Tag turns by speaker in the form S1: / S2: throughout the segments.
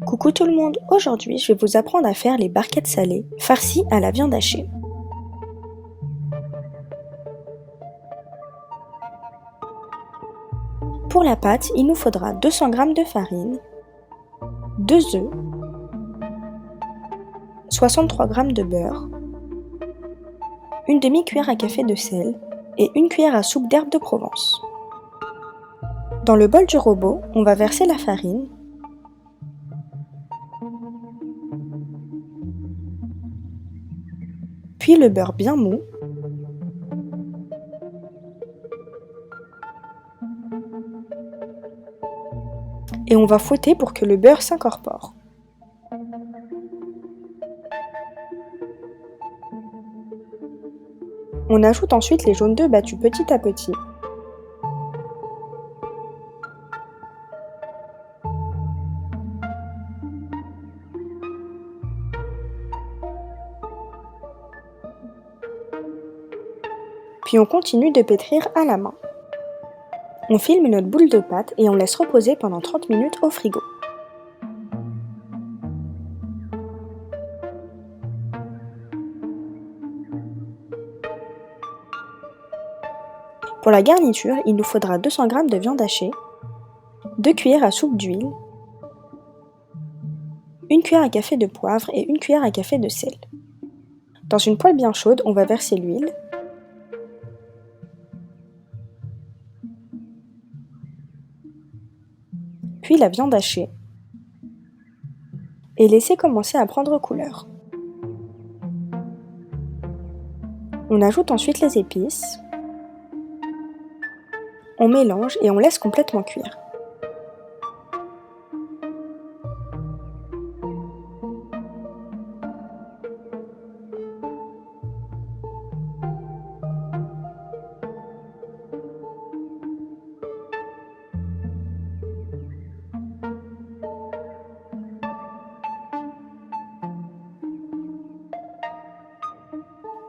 S1: Coucou tout le monde, aujourd'hui je vais vous apprendre à faire les barquettes salées farcies à la viande hachée. Pour la pâte, il nous faudra 200 g de farine, 2 œufs, 63 g de beurre, une demi-cuillère à café de sel et une cuillère à soupe d'herbes de Provence. Dans le bol du robot, on va verser la farine, puis le beurre bien mou, et on va fouetter pour que le beurre s'incorpore. On ajoute ensuite les jaunes d'œufs battus petit à petit. Puis on continue de pétrir à la main. On filme notre boule de pâte et on laisse reposer pendant 30 minutes au frigo. Pour la garniture, il nous faudra 200 g de viande hachée, 2 cuillères à soupe d'huile, une cuillère à café de poivre et une cuillère à café de sel. Dans une poêle bien chaude, on va verser l'huile, puis la viande hachée, et laisser commencer à prendre couleur. On ajoute ensuite les épices, on mélange et on laisse complètement cuire.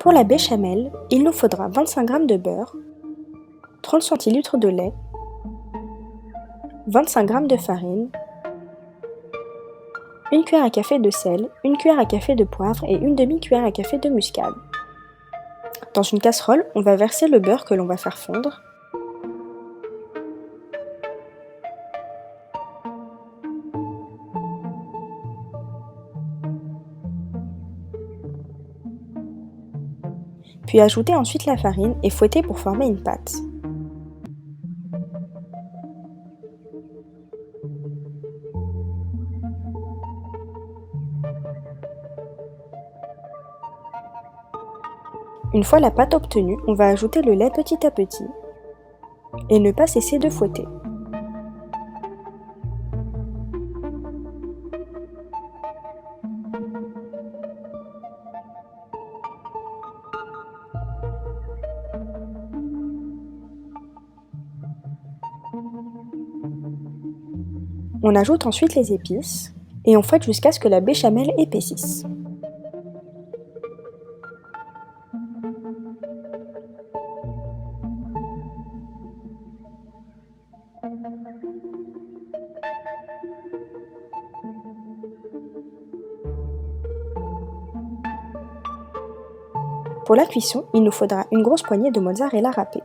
S1: Pour la béchamel, il nous faudra 25 g de beurre, 30 cl de lait, 25 g de farine, une cuillère à café de sel, une cuillère à café de poivre et une demi-cuillère à café de muscade. Dans une casserole, on va verser le beurre que l'on va faire fondre. Puis ajouter ensuite la farine et fouetter pour former une pâte. Une fois la pâte obtenue, on va ajouter le lait petit à petit et ne pas cesser de fouetter. On ajoute ensuite les épices et on fouette jusqu'à ce que la béchamel épaississe. Pour la cuisson, il nous faudra une grosse poignée de mozzarella râpée.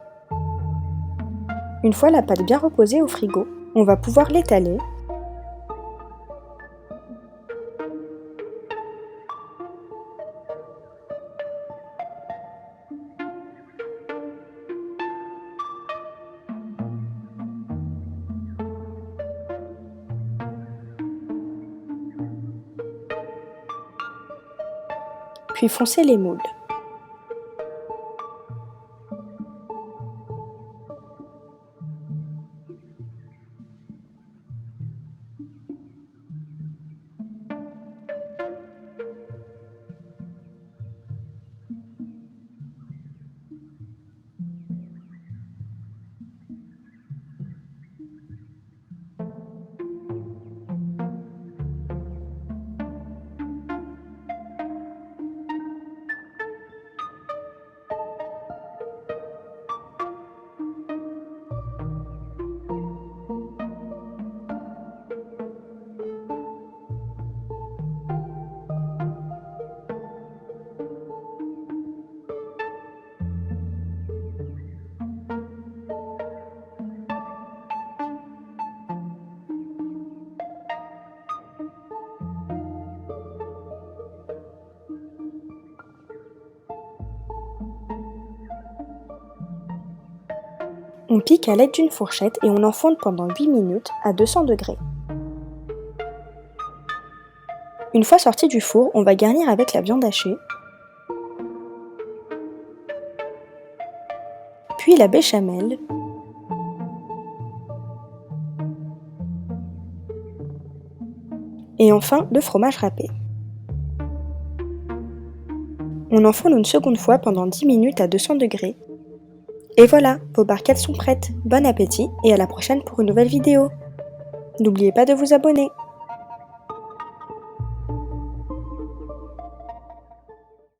S1: Une fois la pâte bien reposée au frigo, on va pouvoir l'étaler puis foncer les moules. On pique à l'aide d'une fourchette et on enfourne pendant 8 minutes à 200 degrés. Une fois sorti du four, on va garnir avec la viande hachée, puis la béchamel, et enfin le fromage râpé. On enfourne une seconde fois pendant 10 minutes à 200 degrés. Et voilà, vos barquettes sont prêtes. Bon appétit et à la prochaine pour une nouvelle vidéo. N'oubliez pas de vous abonner.